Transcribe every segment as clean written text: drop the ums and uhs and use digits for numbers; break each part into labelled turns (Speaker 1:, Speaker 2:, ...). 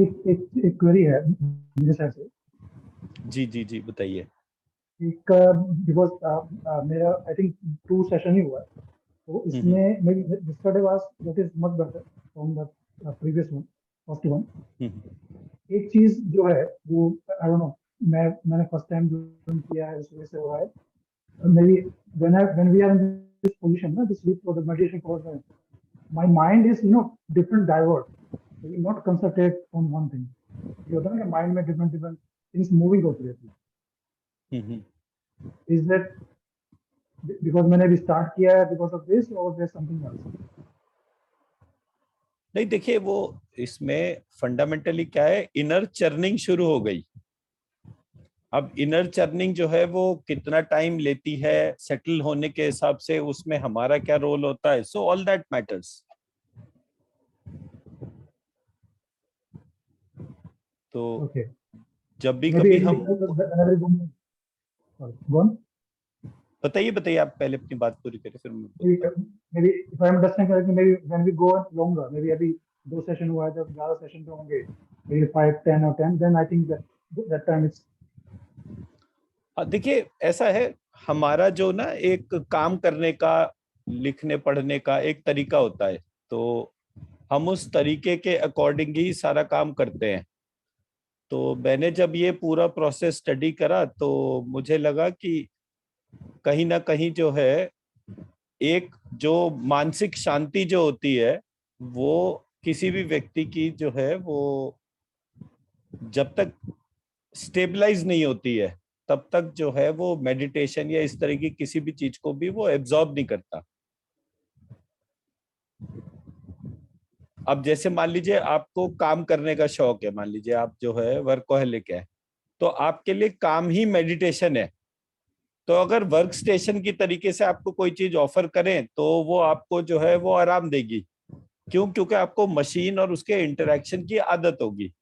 Speaker 1: एक एक एक क्वेरी है मेरे साइड से।
Speaker 2: जी जी जी बताइए।
Speaker 1: एक बिकॉज मेरा आई थिंक 2 सेशन ही हुआ है, तो इसमें मेरी yesterday was that is much better from the previous one, first one. एक चीज जो है वो आई डोंट नो, मैंने फर्स्ट टाइम ज्वाइन किया है इस वजह से हो रहा है। May be when we are in this position, ना this sleep for the meditation for the, my mind is different divert, not concentrate on one thing. ये होता है ना कि माइंड में डिफरेंट डिफरेंट थिंग्स मूविंग होती रहती है। इज दैट बिकॉज मैंने अभी स्टार्ट किया है बिकॉज ऑफ दिस, और देयर समथिंग एल्स?
Speaker 2: नहीं देखिए, वो इसमें फंडामेंटली क्या है, इनर चर्निंग शुरू हो गई। अब इनर चर्निंग जो है वो कितना टाइम लेती है सेटल होने के हिसाब से, उसमें हमारा क्या रोल होता है, सो ऑल दैट मैटर्स। तो
Speaker 1: ओके,
Speaker 2: जब भी
Speaker 1: मे बी
Speaker 2: कभी हम बताइए बताइए, आप पहले अपनी बात पूरी करें फिर मैं बोलता हूँ।
Speaker 1: maybe if I am understanding correctly, maybe when we go longer, maybe अभी 2 सेशन हुआ है, जब ज्यादा सेशन पे होंगे, maybe 5 10 or 10, then I think that time it's
Speaker 2: देखिए ऐसा है, हमारा जो ना एक काम करने का, लिखने पढ़ने का एक तरीका होता है, तो हम उस तरीके के अकॉर्डिंग ही सारा काम करते हैं। तो मैंने जब ये पूरा प्रोसेस स्टडी करा तो मुझे लगा कि कहीं ना कहीं जो है एक जो मानसिक शांति जो होती है वो किसी भी व्यक्ति की जो है वो जब तक स्टेबलाइज नहीं होती है तब तक जो है वो मेडिटेशन या इस तरह की किसी भी चीज को भी वो एब्जॉर्ब नहीं करता। अब जैसे मान लीजिए आपको काम करने का शौक है, मान लीजिए आप जो है वर्कोहलिक है, तो आपके लिए काम ही मेडिटेशन है। तो अगर वर्क स्टेशन की तरीके से आपको कोई चीज ऑफर करें तो वो आपको जो है वो आराम देगी। क्यों? क्योंकि आपको मशीन और उसके इंटरेक्शन की आदत होगी।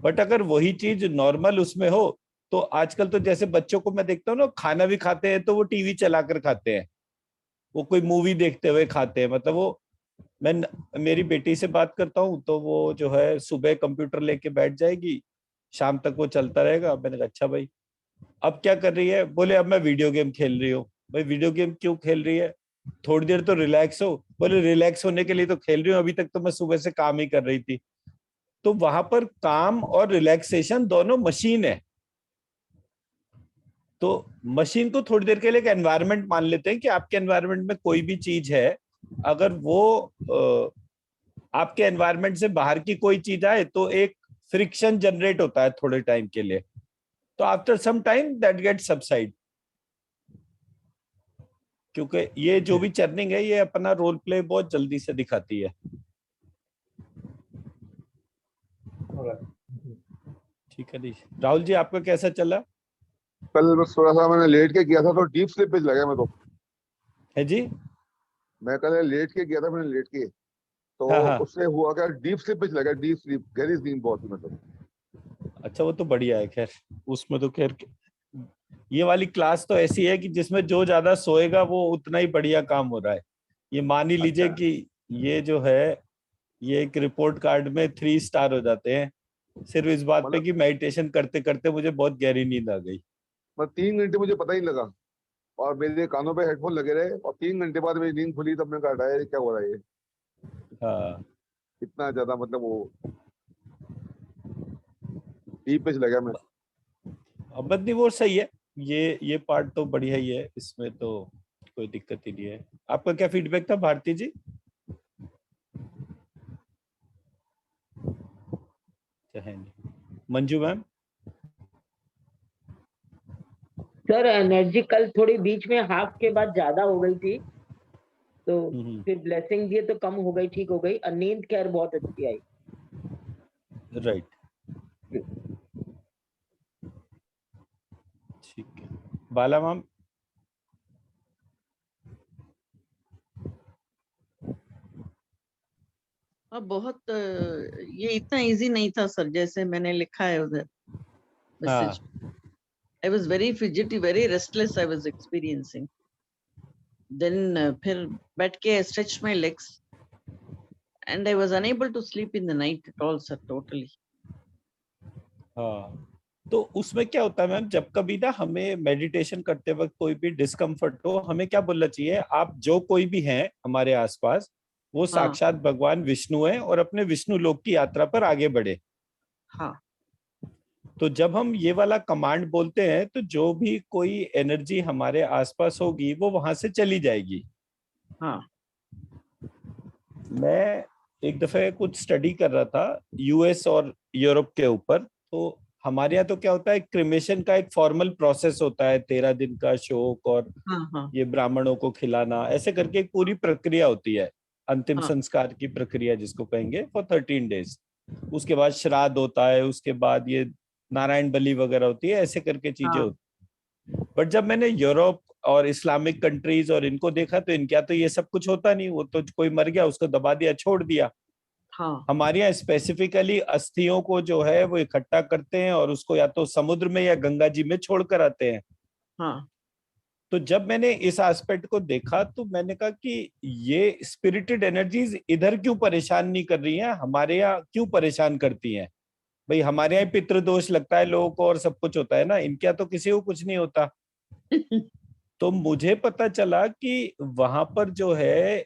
Speaker 2: बट अगर वही चीज नॉर्मल उसमें हो, तो आजकल तो जैसे बच्चों को मैं देखता हूँ ना, खाना भी खाते हैं तो वो टीवी चलाकर खाते हैं, वो कोई मूवी देखते हुए खाते हैं। मतलब वो, मैं मेरी बेटी से बात करता हूँ तो वो जो है सुबह कंप्यूटर लेके बैठ जाएगी, शाम तक वो चलता रहेगा। मैंने कहा अच्छा भाई, अब क्या कर रही है? बोले अब मैं वीडियो गेम खेल रही हूँ। भाई वीडियो गेम क्यों खेल रही है? थोड़ी देर तो रिलैक्स हो। बोले रिलैक्स होने के लिए तो खेल रही हूँ, अभी तक तो मैं सुबह से काम ही कर रही थी। तो वहां पर काम और रिलैक्सेशन दोनों मशीन है। तो मशीन को थोड़ी देर के लिए एक एनवायरनमेंट मान लेते हैं कि आपके एनवायरनमेंट में कोई भी चीज है, अगर वो आपके एनवायरनमेंट से बाहर की कोई चीज आए तो एक फ्रिक्शन जनरेट होता है थोड़े टाइम के लिए, तो after some time that get subside. क्योंकि ये जो भी चर्निंग है ये अपना रोल प्ले बहुत जल्दी से दिखाती है। ठीक है जी। राहुल जी आपका कैसा चला?
Speaker 3: कल बस थोड़ा सा मैंने लेट के किया था तो डीप स्लीप पे लगा मैं तो।
Speaker 2: है जी?
Speaker 3: मैं कल लेट के किया था, मैंने लेट के, तो
Speaker 2: हाँ हाँ।
Speaker 3: उससे हुआ क्या, डीप स्लीप पे लगा, डीप स्लीप, गहरी नींद बहुत थी मतलब।
Speaker 2: अच्छा वो तो बढ़िया है। खैर उसमें तो खैर ये वाली क्लास तो ऐसी है कि जिसमें जो ज्यादा सोएगा वो उतना ही बढ़िया काम हो रहा है। ये मान ही लीजिए
Speaker 3: अच्छा।
Speaker 2: कि ये जो है ये एक रिपोर्ट कार्ड में 3 स्टार हो जाते हैं सिर्फ इस बात पे
Speaker 3: मतलब
Speaker 2: कि मेडिटेशन करते करते मुझे बहुत गहरी नींद आ गई।
Speaker 3: 3 घंटे मुझे पता ही नहीं लगा, और मेरे कानों पे हेडफोन लगे रहे, और 3 घंटे बाद मेरी नींद खुली, तब मैंने कहा "अरे, ये क्या हो रहा है, ये
Speaker 2: हाँ
Speaker 3: इतना ज्यादा मतलब वो डीप पे लगा मैं"।
Speaker 2: अब बदनी वो सही है। ये पार्ट तो बढ़िया ही है, इसमें तो कोई दिक्कत ही नहीं है। आपका क्या फीडबैक था भारती जी? है नहीं। मंजू मैम?
Speaker 4: सर एनर्जी कल थोड़ी बीच में हाफ के बाद ज्यादा हो गई थी, तो फिर ब्लेसिंग दिए तो कम हो गई, ठीक हो गई, और नींद खैर बहुत अच्छी आई।
Speaker 2: राइट, ठीक है। बाला मैम?
Speaker 5: अब बहुत ये इतना इजी नहीं था सर, जैसे मैंने लिखा है उधर message. I was very fidgety, very restless I was experiencing. Then फिर बैठ के stretch my legs and I was unable to sleep in the night at all sir, totally.
Speaker 2: हाँ, तो उसमें क्या होता है मैम, जब कभी ना हमें मेडिटेशन करते वक्त कोई भी डिस्कम्फर्ट हो, हमें क्या बोलना चाहिए, आप जो कोई भी हैं हमारे आसपास, वो
Speaker 5: हाँ
Speaker 2: साक्षात भगवान विष्णु है और अपने विष्णु लोक की यात्रा पर आगे बढ़े।
Speaker 5: हाँ
Speaker 2: तो जब हम ये वाला कमांड बोलते हैं तो जो भी कोई एनर्जी हमारे आसपास होगी वो वहां से चली जाएगी।
Speaker 5: हाँ
Speaker 2: मैं एक दफे कुछ स्टडी कर रहा था यूएस और यूरोप के ऊपर। तो हमारे यहाँ तो क्या होता है, क्रिमेशन का एक फॉर्मल प्रोसेस होता है, 13 दिन का शोक और
Speaker 5: हाँ हाँ
Speaker 2: ये ब्राह्मणों को खिलाना, ऐसे करके एक पूरी प्रक्रिया होती है, अंतिम
Speaker 5: हाँ
Speaker 2: संस्कार की प्रक्रिया जिसको कहेंगे, फॉर 13 डेज। उसके बाद श्राद्ध होता है, उसके बाद ये नारायण बलि वगैरह होती है, ऐसे करके चीजें
Speaker 5: हाँ
Speaker 2: होती है। बट जब मैंने यूरोप और इस्लामिक कंट्रीज और इनको देखा तो इनके यहाँ तो ये सब कुछ होता नहीं, वो तो कोई मर गया उसको दबा दिया छोड़ दिया।
Speaker 5: हाँ
Speaker 2: हमारे यहाँ स्पेसिफिकली अस्थियों को जो है वो इकट्ठा करते हैं और उसको या तो समुद्र में या गंगा जी में छोड़ कर आते हैं।
Speaker 5: हाँ
Speaker 2: तो जब मैंने इस एस्पेक्ट को देखा तो मैंने कहा कि ये स्पिरिटेड एनर्जीज इधर क्यों परेशान नहीं कर रही हैं, हमारे यहाँ क्यों परेशान करती हैं। भाई हमारे यहाँ पितृदोष लगता है लोगों को और सब कुछ होता है ना, इनके यहाँ तो किसी को कुछ नहीं होता। तो मुझे पता चला कि वहां पर जो है,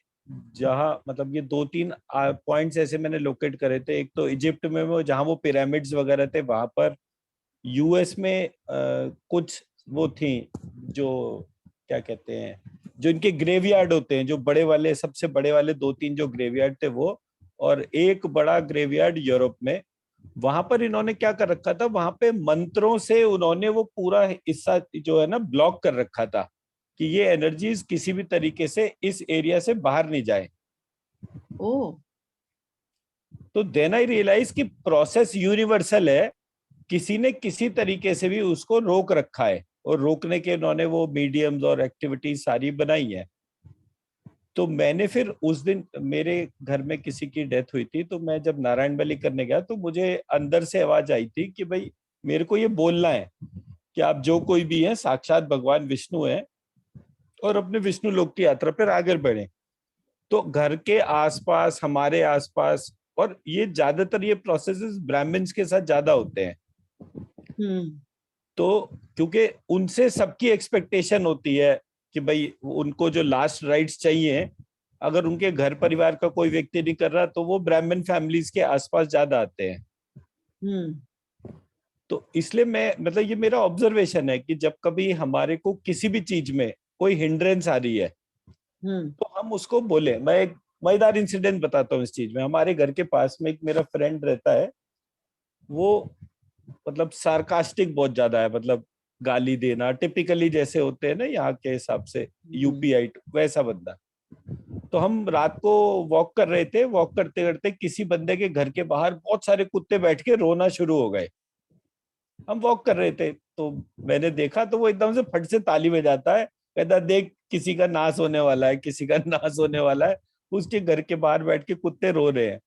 Speaker 2: जहाँ मतलब ये 2-3 पॉइंट्स ऐसे मैंने लोकेट करे थे। एक तो इजिप्ट में वो जहाँ वो पिरामिड्स वगैरह थे वहां पर, यूएस में कुछ वो थी जो क्या कहते हैं, जो इनके ग्रेवयार्ड होते हैं, जो बड़े वाले, सबसे बड़े वाले 2-3 जो ग्रेवयार्ड थे वो, और एक बड़ा ग्रेवयार्ड यूरोप में। वहां पर इन्होंने क्या कर रखा था, वहां पे मंत्रों से उन्होंने वो पूरा हिस्सा जो है ना ब्लॉक कर रखा था कि ये एनर्जीज किसी भी तरीके से इस एरिया से बाहर नहीं जाए।
Speaker 5: ओ
Speaker 2: तो देन आई रियलाइज कि प्रोसेस यूनिवर्सल है, किसी ने किसी तरीके से भी उसको रोक रखा है और रोकने के उन्होंने वो मीडियम्स और एक्टिविटीज सारी बनाई है। तो मैंने फिर उस दिन, मेरे घर में किसी की डेथ हुई थी, तो मैं जब नारायण बलि करने गया तो मुझे अंदर से आवाज आई थी कि भाई मेरे को ये बोलना है कि आप जो कोई भी है साक्षात भगवान विष्णु है और अपने विष्णु लोक की यात्रा पर आगे बढ़े। तो घर के आसपास, हमारे आसपास, और ये ज्यादातर ये प्रोसेसेस ब्राह्मण्स के साथ ज्यादा होते हैं।
Speaker 5: हम्म
Speaker 2: तो क्योंकि उनसे सबकी एक्सपेक्टेशन होती है कि भाई उनको जो लास्ट राइट्स चाहिए, अगर उनके घर परिवार का कोई व्यक्ति नहीं कर रहा तो वो ब्राह्मण फैमिलीज के आसपास ज्यादा आते हैं।
Speaker 5: हम्म
Speaker 2: तो इसलिए मैं, मतलब ये मेरा ऑब्जर्वेशन है कि जब कभी हमारे को किसी भी चीज में कोई हिंड्रेंस आ रही है
Speaker 5: हम्म
Speaker 2: तो हम उसको बोले। मैं एक मजेदार इंसिडेंट बताता हूँ इस चीज में। हमारे घर के पास में एक मेरा फ्रेंड रहता है, वो मतलब सार्कास्टिक बहुत ज्यादा है, मतलब गाली देना टिपिकली जैसे होते हैं ना यहाँ के हिसाब से, यूपीआई वैसा बंदा। तो हम रात को वॉक कर रहे थे, वॉक करते करते किसी बंदे के घर के बाहर बहुत सारे कुत्ते बैठ के रोना शुरू हो गए। हम वॉक कर रहे थे तो मैंने देखा, तो वो एकदम से फट से ताली बजाता है, कहता देख किसी का नाश होने वाला है, किसी का नाश होने वाला है। उसके घर के बाहर बैठ के कुत्ते रो रहे हैं।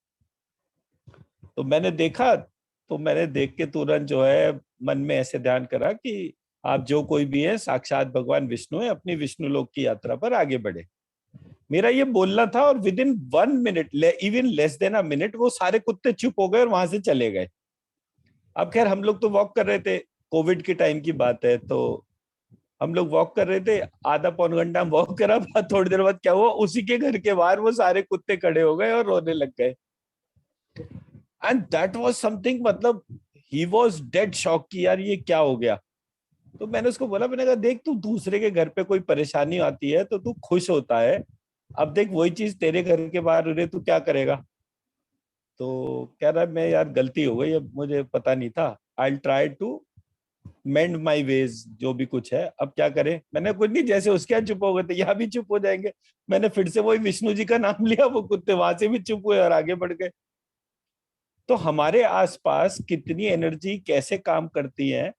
Speaker 2: तो मैंने देखा, तो मैंने देख के तुरंत जो है मन में ऐसे ध्यान करा कि आप जो कोई भी है साक्षात भगवान विष्णु है, अपनी विष्णु लोक की यात्रा पर आगे बढ़े। मेरा ये बोलना था और with in 1 minute, even less than a minute, वो सारे कुत्ते चुप हो गए और वहां से चले गए। अब खैर हम लोग तो वॉक कर रहे थे, कोविड के टाइम की बात है, तो हम लोग वॉक कर रहे थे, आधा पौन घंटा हम वॉक करा, थोड़ी देर बाद क्या हुआ, उसी के घर के बाहर वो सारे कुत्ते खड़े हो गए और रोने लग गए। एंड दैट वाज समथिंग, मतलब ही वाज डेड शॉक कि यार ये क्या हो गया। तो मैंने उसको बोला, मैंने कहा देख तू दूसरे के घर पे कोई परेशानी आती है तो तू खुश होता है, अब देख वही चीज तेरे घर के बाहर हो रही, तू क्या करेगा। तो कह रहा है मैं यार गलती हो गई, अब मुझे पता नहीं था, I try to mend my ways, जो भी कुछ है अब क्या करें। मैंने कुछ नहीं, जैसे उसके यहाँ चुप हो गए थे यहाँ भी चुप हो जाएंगे। मैंने फिर से वही विष्णु जी का नाम लिया, वो कुत्ते वहां से भी चुप हुए और आगे बढ़ गए। तो हमारे आसपास कितनी एनर्जी कैसे काम करती है,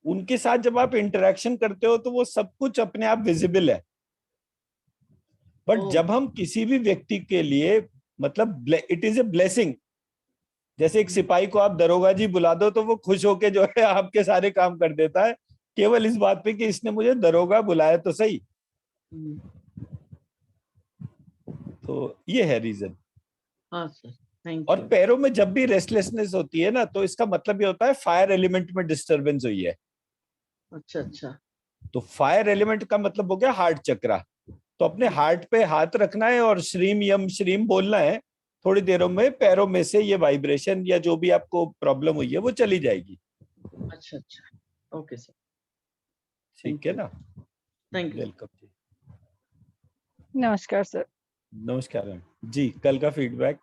Speaker 2: उनके साथ जब आप इंटरेक्शन करते हो तो वो सब कुछ अपने आप विजिबल है। बट
Speaker 5: ओ
Speaker 2: जब हम किसी भी व्यक्ति के लिए, मतलब इट इज ए ब्लेसिंग, जैसे एक सिपाही को आप दरोगा जी बुला दो तो वो खुश होके जो है आपके सारे काम कर देता है, केवल इस बात पे कि इसने मुझे दरोगा बुलाया तो सही।
Speaker 5: हम्म,
Speaker 2: तो ये है रीजन।
Speaker 5: हाँ सर थैंक
Speaker 2: और
Speaker 5: यू।
Speaker 2: पैरों में जब भी रेस्टलेसनेस होती है ना, तो इसका मतलब ये होता है फायर एलिमेंट में डिस्टरबेंस हुई है।
Speaker 5: अच्छा अच्छा।
Speaker 2: तो फायर एलिमेंट का मतलब हो गया हार्ट चक्रा। तो अपने हार्ट पे हाथ रखना है और श्रीम यम श्रीम बोलना है। थोड़ी देरों में पैरों में से ये वाइब्रेशन या जो भी आपको प्रॉब्लम हुई है वो चली जाएगी।
Speaker 5: अच्छा अच्छा, ओके सर,
Speaker 2: ठीक है ना?
Speaker 5: Thank you.
Speaker 2: वेलकम जी।
Speaker 6: नमस्कार सर।
Speaker 2: नमस्कार मैम जी। कल का फीडबैक?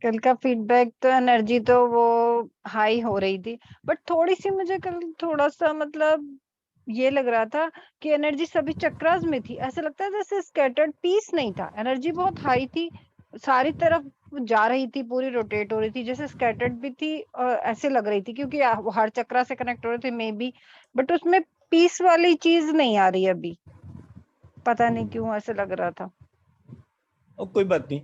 Speaker 6: कल का फीडबैक तो एनर्जी तो वो हाई हो रही थी, बट थोड़ी सी मुझे कल थोड़ा सा मतलब ये लग रहा था कि एनर्जी सभी चक्रास में थी। ऐसा लगता है जैसे स्कैटर्ड पीस नहीं था, एनर्जी बहुत हाई थी, सारी तरफ जा रही थी, पूरी रोटेट हो रही थी, जैसे स्कैटर्ड भी थी और ऐसे लग रही थी क्योंकि वो हर चक्रा से कनेक्ट हो रहे थे मे बी, बट उसमें पीस वाली चीज नहीं आ रही अभी, पता नहीं क्यों ऐसे लग रहा था।
Speaker 2: और कोई बात नहीं,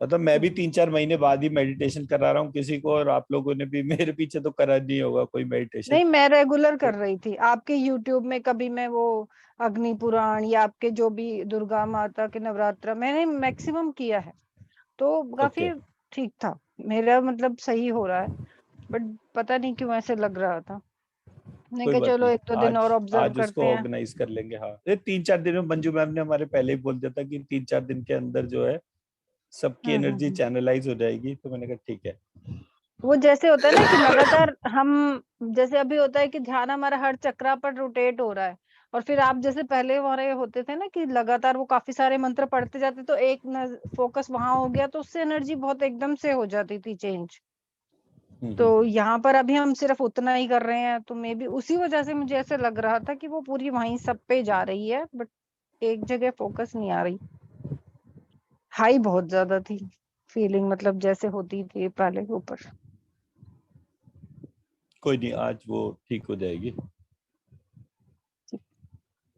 Speaker 2: मतलब मैं भी 3-4 महीने बाद ही मेडिटेशन करा रहा हूँ किसी को, और आप लोगों ने भी मेरे पीछे तो करा नहीं होगा कोई मेडिटेशन।
Speaker 6: नहीं, मैं रेगुलर कर रही थी आपके यूट्यूब में, कभी मैं वो अग्नि पुराण या आपके जो भी दुर्गा माता के नवरात्र मैंने मैक्सिमम किया है, तो काफी ठीक था मेरा, मतलब सही हो रहा है, बट पता नहीं क्यों ऐसे लग रहा था। मैंने
Speaker 2: कोई
Speaker 6: कहा
Speaker 2: बात
Speaker 6: चलो
Speaker 2: नहीं,
Speaker 6: 1-2 दिन और ऑब्जर्व
Speaker 2: आज उसको
Speaker 6: करते हैं।
Speaker 2: ऑर्गेनाइज कर लेंगे। हाँ, ये 3-4 दिन में मंजू मैम ने हमारे पहले ही बोल दिया था कि 3-4 दिन के अंदर जो है सबकी एनर्जी
Speaker 6: हम्म।
Speaker 2: चैनलाइज हो जाएगी। तो मैंने कहा ठीक है।
Speaker 6: वो जैसे होता है ना कि लगातार हम, जैसे अभी होता है कि ध्यान हमारा हर चक्रा पर रोटेट हो रहा है, और फिर आप जैसे पहले हमारे होते थे ना कि लगातार वो काफी सारे मंत्र पढ़ते जाते, तो एक फोकस वहां हो गया तो उससे एनर्जी बहुत एकदम से हो जाती थी चेंज। तो यहाँ पर अभी हम सिर्फ उतना ही कर रहे हैं, तो मे बी उसी वजह से मुझे ऐसे लग रहा था कि वो पूरी वहीं सब पे जा रही है, बट एक जगह फोकस नहीं आ रही। हाई बहुत ज्यादा थी फीलिंग, मतलब जैसे होती थी पहले ऊपर।
Speaker 2: कोई नहीं, आज वो ठीक हो जाएगी।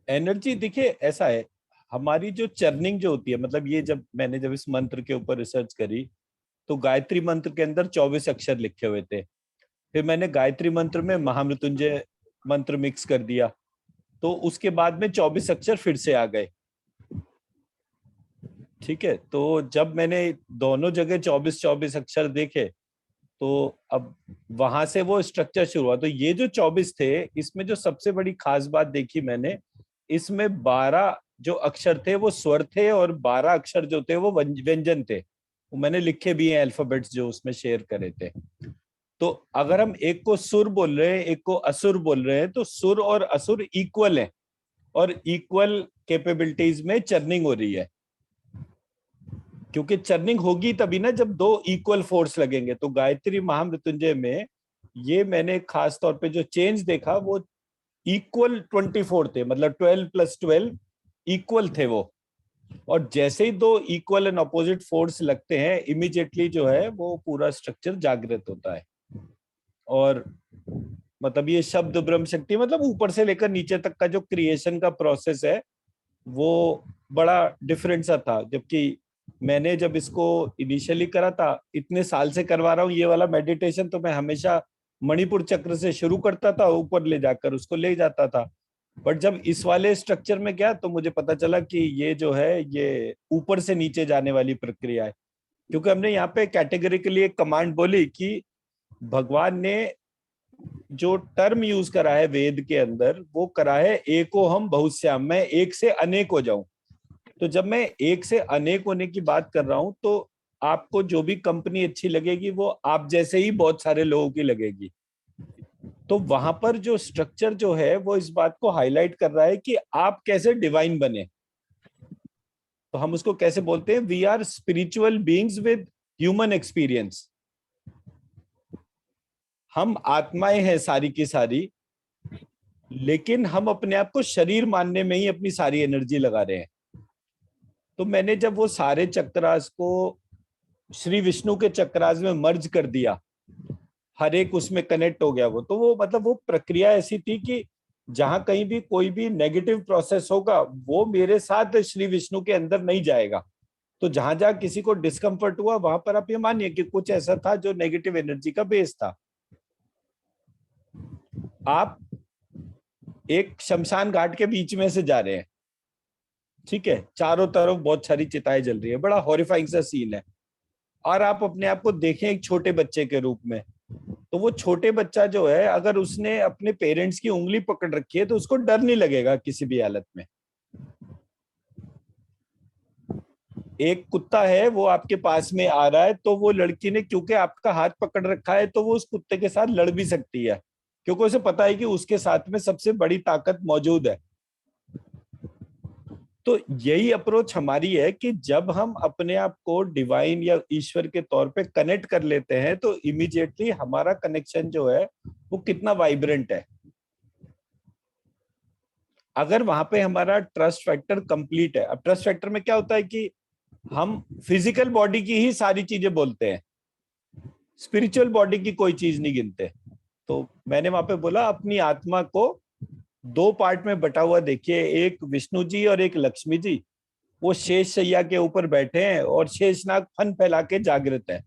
Speaker 2: एनर्जी देखिए ऐसा है, हमारी जो चर्निंग जो होती है, मतलब ये जब इस मंत्र के ऊपर रिसर्च करी, तो गायत्री मंत्र के अंदर 24 अक्षर लिखे हुए थे। फिर मैंने गायत्री मंत्र में महामृत्युंजय मंत्र मिक्स कर दिया, तो उसके बाद में 24 अक्षर फिर से आ गए। ठीक है, तो जब मैंने दोनों जगह 24-24 अक्षर देखे, तो अब वहां से वो स्ट्रक्चर शुरू हुआ। तो ये जो 24 थे, इसमें जो सबसे बड़ी खास बात देखी मैंने, इसमें 12 जो अक्षर थे वो स्वर थे, और 12 अक्षर जो थे वो व्यंजन थे। वो मैंने लिखे भी हैं, अल्फाबेट्स जो उसमें शेयर करे थे। तो अगर हम एक को सुर बोल रहे हैं, एक को असुर बोल रहे हैं, तो सुर और असुर इक्वल हैं, और इक्वल कैपेबिलिटीज में चर्निंग हो रही है। क्योंकि चर्निंग होगी तभी ना जब दो इक्वल फोर्स लगेंगे। तो गायत्री महामृत्युंजय में ये मैंने खास तौर पे जो चेंज देखा, वो इक्वल 24 थे, मतलब 12+12 इक्वल थे वो। और जैसे ही दो इक्वल एंड अपोजिट फोर्स लगते हैं, इमीडिएटली जो है वो पूरा स्ट्रक्चर जागृत होता है। और मतलब ये शब्द ब्रह्म शक्ति, मतलब ऊपर से लेकर नीचे तक का जो क्रिएशन का प्रोसेस है, वो बड़ा डिफरेंट सा था। जबकि मैंने जब इसको इनिशियली करा था, इतने साल से करवा रहा हूँ ये वाला मेडिटेशन, तो मैं हमेशा मणिपुर चक्र से शुरू करता था, ऊपर ले जाकर उसको ले जाता था। बट जब इस वाले स्ट्रक्चर में गया तो मुझे पता चला कि ये जो है ये ऊपर से नीचे जाने वाली प्रक्रिया है। क्योंकि हमने यहाँ पे कैटेगरिकली एक कमांड बोली कि भगवान ने जो टर्म यूज करा है वेद के अंदर, वो करा है एको हम बहुश्याम, मैं एक से अनेक हो जाऊं। तो जब मैं एक से अनेक होने की बात कर रहा हूं, तो आपको जो भी कंपनी अच्छी लगेगी वो आप जैसे ही बहुत सारे लोगों की लगेगी। तो वहां पर जो स्ट्रक्चर जो है वो इस बात को हाईलाइट कर रहा है कि आप कैसे डिवाइन बने। तो हम उसको कैसे बोलते हैं, we are spiritual beings with human experience. हम आत्माएं हैं सारी की सारी, लेकिन हम अपने आप को शरीर मानने में ही अपनी सारी एनर्जी लगा रहे हैं। तो मैंने जब वो सारे चक्रास को श्री विष्णु के चक्रास में मर्ज कर दिया, हर एक उसमें कनेक्ट हो गया वो, तो वो मतलब वो प्रक्रिया ऐसी थी कि जहां कहीं भी कोई भी नेगेटिव प्रोसेस होगा, वो मेरे साथ श्री विष्णु के अंदर नहीं जाएगा। तो जहां जहां किसी को डिस्कम्फर्ट हुआ, वहां पर आप ये मानिए कि कुछ ऐसा था जो नेगेटिव एनर्जी का बेस था। आप एक शमशान घाट के बीच में से जा रहे हैं, ठीक है, चारों तरफ बहुत सारी चिताएं जल रही है, बड़ा हॉरिफाइंग सा सीन है। और आप अपने आप को देखें एक छोटे बच्चे के रूप में, तो वो छोटे बच्चा जो है अगर उसने अपने पेरेंट्स की उंगली पकड़ रखी है तो उसको डर नहीं लगेगा किसी भी हालत में। एक कुत्ता है वो आपके पास में आ रहा है, तो वो लड़की ने क्योंकि आपका हाथ पकड़ रखा है तो वो उस कुत्ते के साथ लड़ भी सकती है, क्योंकि उसे पता है कि उसके साथ में सबसे बड़ी ताकत मौजूद है। तो यही अप्रोच हमारी है कि जब हम अपने आप को डिवाइन या ईश्वर के तौर पे कनेक्ट कर लेते हैं तो इमीडिएटली हमारा कनेक्शन जो है वो कितना वाइब्रेंट है। अगर वहां पे हमारा ट्रस्ट फैक्टर कंप्लीट है। अब ट्रस्ट फैक्टर में क्या होता है कि हम फिजिकल बॉडी की ही सारी चीजें बोलते हैं, स्पिरिचुअल बॉडी की कोई चीज नहीं गिनते। तो मैंने वहां पे बोला अपनी आत्मा को 2 पार्ट में बटा हुआ देखिए, एक विष्णु जी और एक लक्ष्मी जी। वो शेष शैया के ऊपर बैठे हैं और शेषनाग फन फैला के जागृत है।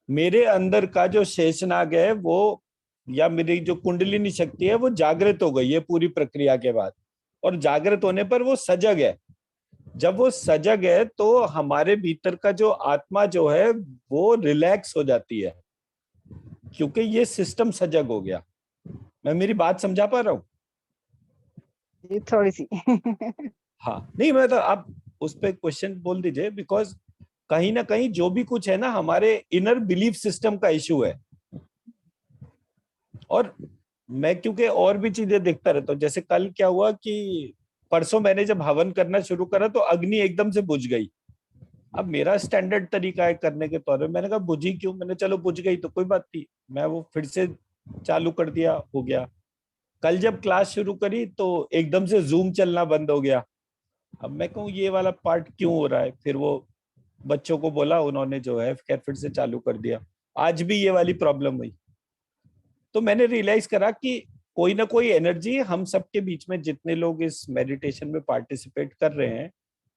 Speaker 2: मेरे अंदर का जो शेषनाग है वो, या मेरी जो कुंडलिनी शक्ति है वो जागृत हो गई है पूरी प्रक्रिया के बाद, और जागृत होने पर वो सजग है। जब वो सजग है तो हमारे भीतर का जो आत्मा जो है वो रिलैक्स हो जाती है, क्योंकि ये सिस्टम सजग हो गया। मैं मेरी बात समझा पा रहा हूँ?
Speaker 6: थोड़ी सी
Speaker 2: हाँ, नहीं मैं तो आप उस पर क्वेश्चन बोल दीजिए, बिकॉज कहीं ना कहीं जो भी कुछ है ना हमारे इनर बिलीफ सिस्टम का इशू है। और मैं क्योंकि और भी चीजें देखता रहता हूँ, जैसे कल क्या हुआ कि परसों मैंने जब हवन करना शुरू करा तो अग्नि एकदम से बुझ गई। अब मेरा स्टैंडर्ड तरीका है करने के तौर पे, मैंने कहा बुझी क्यों, मैंने चलो बुझ गई तो कोई बात नहीं, मैं वो फिर से चालू कर दिया, हो गया। कल जब क्लास शुरू करी तो एकदम से जूम चलना बंद हो गया। अब मैं कहूँ ये वाला पार्ट क्यों हो रहा है, फिर वो बच्चों को बोला, उन्होंने जो है खैर फिर से चालू कर दिया। आज भी ये वाली प्रॉब्लम हुई। तो मैंने रियलाइज करा कि कोई ना कोई एनर्जी हम सबके बीच में, जितने लोग इस मेडिटेशन में पार्टिसिपेट कर रहे हैं,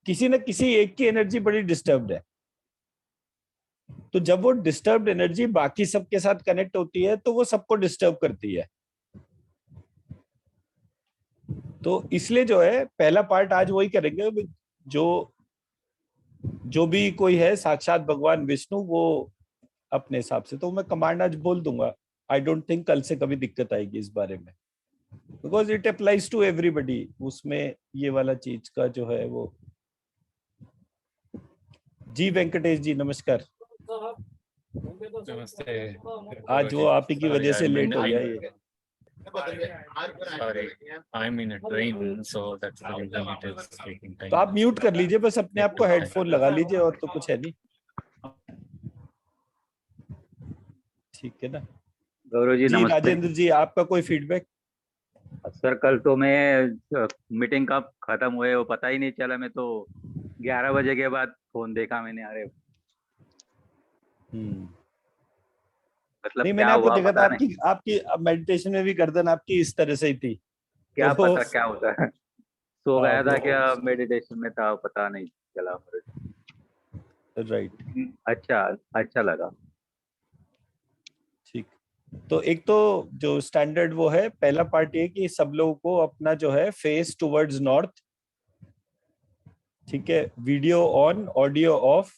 Speaker 2: किसी न किसी एक की एनर्जी बड़ी डिस्टर्ब्ड है। तो जब वो डिस्टर्ब्ड एनर्जी बाकी सबके साथ कनेक्ट होती है तो वो सबको डिस्टर्ब करती है। तो इसलिए जो है पहला पार्ट आज वही करेंगे, जो भी कोई है साक्षात भगवान विष्णु वो अपने हिसाब से, तो मैं कमांड आज बोल दूंगा। आई डोंट थिंक कल से कभी दिक्कत आएगी इस बारे में, because it applies to everybody. उसमें ये वाला चीज का जो है वो। जी वेंकटेश जी नमस्कार।
Speaker 7: नमस्ते।
Speaker 2: आज वो आप ही की वजह से लेट हो गया ये।
Speaker 7: Sorry, I'm in a train, so that's the reason it is taking time.
Speaker 2: तो आप म्यूट कर लीजिए, बस अपने आप को हेडफोन लगा लीजिए, और तो कुछ है नहीं। ठीक है ना
Speaker 8: गौरव जी? नमस्ते।
Speaker 2: राजेंद्र जी आपका कोई फीडबैक?
Speaker 8: सर कल तो मैं मीटिंग कब खत्म हुए वो पता ही नहीं चला। मैं तो 11 बजे के बाद फोन देखा मैंने। अरे मतलब
Speaker 2: नहीं,
Speaker 8: क्या
Speaker 2: मैंने आपको
Speaker 8: हुआ
Speaker 2: देखा था,
Speaker 8: पता नहीं।
Speaker 2: आपकी मेडिटेशन में भी गर्दन आपकी इस तरह से ही थी।
Speaker 8: क्या
Speaker 2: तो
Speaker 8: पता क्या होता है। सो
Speaker 2: हाँ,
Speaker 8: गया था
Speaker 2: वो-
Speaker 8: क्या मेडिटेशन में था, पता नहीं चला।
Speaker 2: राइट,
Speaker 8: अच्छा लगा।
Speaker 2: ठीक। तो एक तो जो स्टैंडर्ड वो है, पहला पार्ट ये कि सब लोगों को अपना जो है फेस टुवर्ड्स नॉर्थ, ठीक है, वीडियो ऑन, ऑडियो ऑफ,